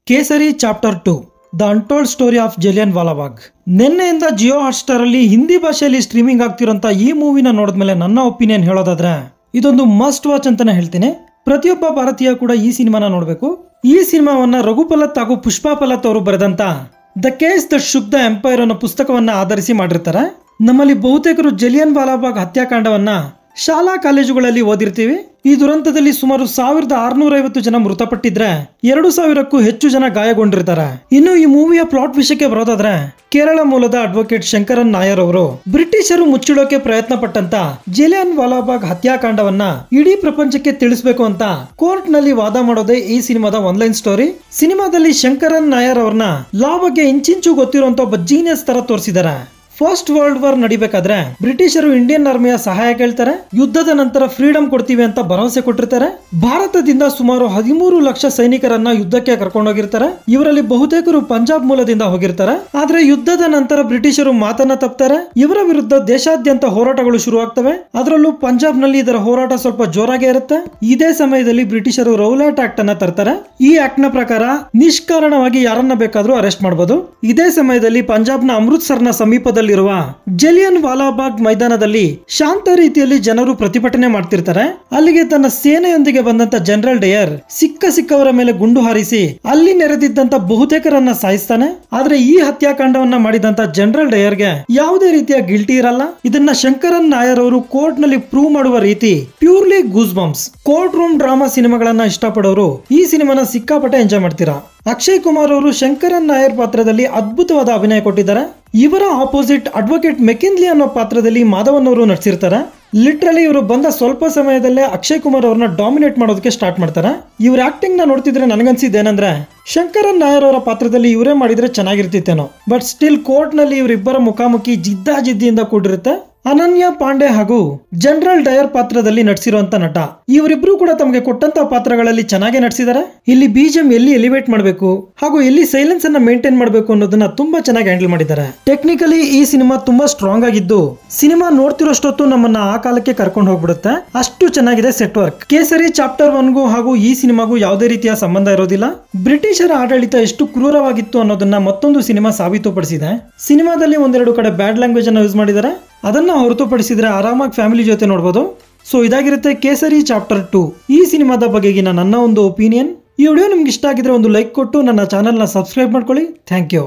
ಕೇಸರಿ chapter 2 the untold story of Jallianwalabagh. ನಿನ್ನೆಯಿಂದ Jio Hotstar ಅಲ್ಲಿ ಹಿಂದಿ ಭಾಷೆಯಲ್ಲಿ ಸ್ಟ್ರೀಮಿಂಗ್ ಆಗ್ತಿರೋಂಥ ಈ ಮೂವಿನ ನೋಡಿದ್ಮೇಲೆ ನನ್ನ ಒಪಿನಿಯನ್ ಹೇಳೋದಾದ್ರೆ ಇದೊಂದು ಮಸ್ಟ್ ವಾಚ್ ಅಂತಾನೆ ಹೇಳ್ತೀನಿ. ಪ್ರತಿಯೊಬ್ಬ ಭಾರತೀಯ ಕೂಡ ಈ ಸಿನಿಮಾನ ನೋಡಬೇಕು. ಈ ಸಿನಿಮಾವನ್ನ ರಘುಪಲತ್ ಹಾಗೂ ಪುಷ್ಪಾ ಪಲತ್ ಅವರು ಬರೆದಂತ the case that shook the empire ಅನ್ನೋ ಪುಸ್ತಕವನ್ನ ಆಧರಿಸಿ ಮಾಡಿರ್ತಾರೆ. ನಮ್ಮಲ್ಲಿ ಬಹುತೇಕರು ಜಲಿಯನ್ವಾಲಾಬಾಗ್ ಹತ್ಯಾಕಾಂಡವನ್ನ ಶಾಲಾ ಕಾಲೇಜುಗಳಲ್ಲಿ ಓದಿರ್ತೀವಿ. ಈ ದುರಂತದಲ್ಲಿ ಸುಮಾರು 1650 ಜನ ಮೃತಪಟ್ಟಿದ್ರೆ 2000ಕ್ಕೂ ಹೆಚ್ಚು ಜನ ಗಾಯಗೊಂಡಿರ್ತಾರೆ. ಇನ್ನು ಈ ಮೂವಿಯ ಪ್ಲಾಟ್ ವಿಷಯಕ್ಕೆ ಬರೋದಾದ್ರೆ, ಕೇರಳ ಮೂಲದ ಅಡ್ವೊಕೇಟ್ ಶಂಕರನ್ ನಾಯರ್ ಅವರು ಬ್ರಿಟಿಷರು ಮುಚ್ಚಿಡೋಕೆ ಪ್ರಯತ್ನ ಪಟ್ಟಂತ ಜಲಿಯನ್ವಾಲಾಬಾಗ್ ಹತ್ಯಾಕಾಂಡವನ್ನ ಇಡೀ ಪ್ರಪಂಚಕ್ಕೆ ತಿಳಿಸಬೇಕು ಅಂತ ಕೋರ್ಟ್ ನಲ್ಲಿ ವಾದ ಮಾಡೋದೇ ಈ ಸಿನಿಮಾದ ಒನ್ಲೈನ್ ಸ್ಟೋರಿ. ಸಿನಿಮಾದಲ್ಲಿ ಶಂಕರನ್ ನಾಯರ್ ಅವ್ರನ್ನ ಲಾ ಬಗ್ಗೆ ಇಂಚಿಂಚು ಗೊತ್ತಿರುವಂತ ಒಬ್ಬ ಜೀನಿಯಸ್ ತರ ತೋರಿಸಿದ್ದಾರೆ. ಫಸ್ಟ್ ವರ್ಲ್ಡ್ ವಾರ್ ನಡಿಬೇಕಾದ್ರೆ ಬ್ರಿಟಿಷರು ಇಂಡಿಯನ್ ಆರ್ಮಿಯ ಸಹಾಯ ಕೇಳ್ತಾರೆ. ಯುದ್ಧದ ನಂತರ ಫ್ರೀಡಂ ಕೊಡ್ತೀವಿ ಅಂತ ಭರವಸೆ ಕೊಟ್ಟಿರ್ತಾರೆ. ಭಾರತದಿಂದ ಸುಮಾರು 13 ಲಕ್ಷ ಸೈನಿಕರನ್ನ ಯುದ್ಧಕ್ಕೆ ಕರ್ಕೊಂಡೋಗಿರ್ತಾರೆ. ಇವರಲ್ಲಿ ಬಹುತೇಕರು ಪಂಜಾಬ್ ಮೂಲದಿಂದ ಹೋಗಿರ್ತಾರೆ. ಆದ್ರೆ ಯುದ್ಧದ ನಂತರ ಬ್ರಿಟಿಷರು ಮಾತನ್ನ ತಪ್ತಾರೆ. ಇವರ ವಿರುದ್ಧ ದೇಶಾದ್ಯಂತ ಹೋರಾಟಗಳು ಶುರುವಾಗ್ತವೆ. ಅದರಲ್ಲೂ ಪಂಜಾಬ್ ನಲ್ಲಿ ಇದರ ಹೋರಾಟ ಸ್ವಲ್ಪ ಜೋರಾಗೇ ಇರುತ್ತೆ. ಇದೇ ಸಮಯದಲ್ಲಿ ಬ್ರಿಟಿಷರು ರೌಲಟ್ ಆಕ್ಟ್ ಅನ್ನ ತರ್ತಾರೆ. ಈ ಆಕ್ಟ್ ನ ಪ್ರಕಾರ ನಿಷ್ಕಾರಣವಾಗಿ ಯಾರನ್ನ ಬೇಕಾದ್ರೂ ಅರೆಸ್ಟ್ ಮಾಡಬಹುದು. ಇದೇ ಸಮಯದಲ್ಲಿ ಪಂಜಾಬ್ನ ಅಮೃತ್ಸರ್ನ ಸಮೀಪದಲ್ಲಿ ಜಲಿಯನ್ವಾಲಾಬಾಗ್ ಮೈದಾನದಲ್ಲಿ ಶಾಂತ ರೀತಿಯಲ್ಲಿ ಜನರು ಪ್ರತಿಭಟನೆ ಮಾಡ್ತಿರ್ತಾರೆ. ಅಲ್ಲಿಗೆ ತನ್ನ ಸೇನೆಯೊಂದಿಗೆ ಬಂದಂತ ಜನರಲ್ ಡಯರ್ ಸಿಕ್ಕವರ ಮೇಲೆ ಗುಂಡು ಹಾರಿಸಿ ಅಲ್ಲಿ ನೆರೆದಿದ್ದಂತ ಬಹುತೇಕರನ್ನ ಸಾಯಿಸ್ತಾನೆ. ಆದ್ರೆ ಈ ಹತ್ಯಾಕಾಂಡವನ್ನ ಮಾಡಿದಂತ ಜನರಲ್ ಡಯರ್ಗೆ ಯಾವುದೇ ರೀತಿಯ ಗಿಲ್ಟಿ ಇರಲ್ಲ. ಇದನ್ನ ಶಂಕರನ್ ನಾಯರ್ ಅವರು ಕೋರ್ಟ್ ನಲ್ಲಿ ಪ್ರೂವ್ ಮಾಡುವ ರೀತಿ purely goose bumps. Court room drama ಸಿನಿಮಾಗಳನ್ನ ಇಷ್ಟಪಡೋರು ಈ ಸಿನಿಮಾನ ಸಿಕ್ಕಾಪಟ್ಟೆ ಎಂಜಾಯ್ ಮಾಡ್ತೀರಾ. ಅಕ್ಷಯ್ ಕುಮಾರ್ ಅವರು ಶಂಕರನ್ ನಾಯರ್ ಪಾತ್ರದಲ್ಲಿ ಅದ್ಭುತವಾದ ಅಭಿನಯ ಕೊಟ್ಟಿದ್ದಾರೆ. ಇವರ ಆಪೋಸಿಟ್ ಅಡ್ವೊಕೇಟ್ ಮೆಕಿನ್ಲಿ ಅನ್ನೋ ಪಾತ್ರದಲ್ಲಿ ಮಾಧವನ್ ಅವರು ನಟಿಸಿರ್ತಾರೆ. ಲಿಟ್ರಲಿ ಇವರು ಬಂದ ಸ್ವಲ್ಪ ಸಮಯದಲ್ಲೇ ಅಕ್ಷಯ್ ಕುಮಾರ್ ಅವ್ರನ್ನ ಡಾಮಿನೇಟ್ ಮಾಡೋದಕ್ಕೆ ಸ್ಟಾರ್ಟ್ ಮಾಡ್ತಾರೆ. ಇವ್ರ ಆಕ್ಟಿಂಗ್ ನ ನೋಡ್ತಿದ್ರೆ ನನಗನ್ಸಿದ್ದೇನಂದ್ರೆ ಶಂಕರನ್ ನಾಯರ್ ಅವರ ಪಾತ್ರದಲ್ಲಿ ಇವರೇ ಮಾಡಿದ್ರೆ ಚೆನ್ನಾಗಿರ್ತಿತ್ತೇನೋ. ಬಟ್ ಸ್ಟಿಲ್ ಕೋರ್ಟ್ ನಲ್ಲಿ ಇವರಿಬ್ಬರ ಮುಖಾಮುಖಿ ಜಿದ್ದಾಜಿದ್ದಿಯಿಂದ ಕೂಡಿರುತ್ತೆ. ಅನನ್ಯ ಪಾಂಡೆ ಹಾಗೂ ಜನರಲ್ ಡಯರ್ ಪಾತ್ರದಲ್ಲಿ ನಟಿಸಿರುವಂತ ನಟ ಇವರಿಬ್ರು ಕೂಡ ತಮಗೆ ಕೊಟ್ಟಂತ ಪಾತ್ರಗಳಲ್ಲಿ ಚೆನ್ನಾಗಿ ನಟಿಸಿದ್ದಾರೆ. ಇಲ್ಲಿ ಬಿಜಿಎಂ ಎಲ್ಲಿ ಎಲಿವೇಟ್ ಮಾಡಬೇಕು ಹಾಗೂ ಎಲ್ಲಿ ಸೈಲೆನ್ಸ್ ಅನ್ನ ಮೇಂಟೈನ್ ಮಾಡಬೇಕು ಅನ್ನೋದನ್ನ ತುಂಬಾ ಚೆನ್ನಾಗಿ ಹ್ಯಾಂಡಲ್ ಮಾಡಿದ್ದಾರೆ. ಟೆಕ್ನಿಕಲಿ ಈ ಸಿನಿಮಾ ತುಂಬಾ ಸ್ಟ್ರಾಂಗ್ ಆಗಿದ್ದು ಸಿನಿಮಾ ನೋಡ್ತಿರೋಷ್ಟೊತ್ತು ನಮ್ಮನ್ನ ಆ ಕಾಲಕ್ಕೆ ಕರ್ಕೊಂಡು ಹೋಗ್ಬಿಡುತ್ತೆ. ಅಷ್ಟು ಚೆನ್ನಾಗಿದೆ ಸೆಟ್ ವರ್ಕ್. ಕೇಸರಿ ಚಾಪ್ಟರ್ 1ಗೂ ಹಾಗೂ ಈ ಸಿನಿಮಾಗೂ ಯಾವುದೇ ರೀತಿಯ ಸಂಬಂಧ ಇರೋದಿಲ್ಲ. ಬ್ರಿಟಿಷರ ಆಡಳಿತ ಎಷ್ಟು ಕ್ರೂರವಾಗಿತ್ತು ಅನ್ನೋದನ್ನ ಮತ್ತೊಂದು ಸಿನಿಮಾ ಸಾಬೀತುಪಡಿಸಿದೆ. ಸಿನಿಮಾದಲ್ಲಿ ಒಂದೆರಡು ಕಡೆ ಬ್ಯಾಡ್ ಲ್ಯಾಂಗ್ವೇಜ್ ಅನ್ನ ಯೂಸ್ ಮಾಡಿದ್ದಾರೆ. ಅದನ್ನ ಹೊರತುಪಡಿಸಿದ್ರೆ ಆರಾಮಾಗಿ ಫ್ಯಾಮಿಲಿ ಜೊತೆ ನೋಡಬಹುದು. ಸೊ ಇದಾಗಿರುತ್ತೆ ಕೇಸರಿ ಚಾಪ್ಟರ್ 2 ಈ ಸಿನಿಮಾದ ಬಗೆಗಿನ ನನ್ನ ಒಂದು ಒಪಿನಿಯನ್. ಈ ವಿಡಿಯೋ ನಿಮ್ಗೆ ಇಷ್ಟ ಆಗಿದ್ರೆ ಒಂದು ಲೈಕ್ ಕೊಟ್ಟು ನನ್ನ ಚಾನೆಲ್ನ ಸಬ್ಸ್ಕ್ರೈಬ್ ಮಾಡ್ಕೊಳ್ಳಿ. Thank you.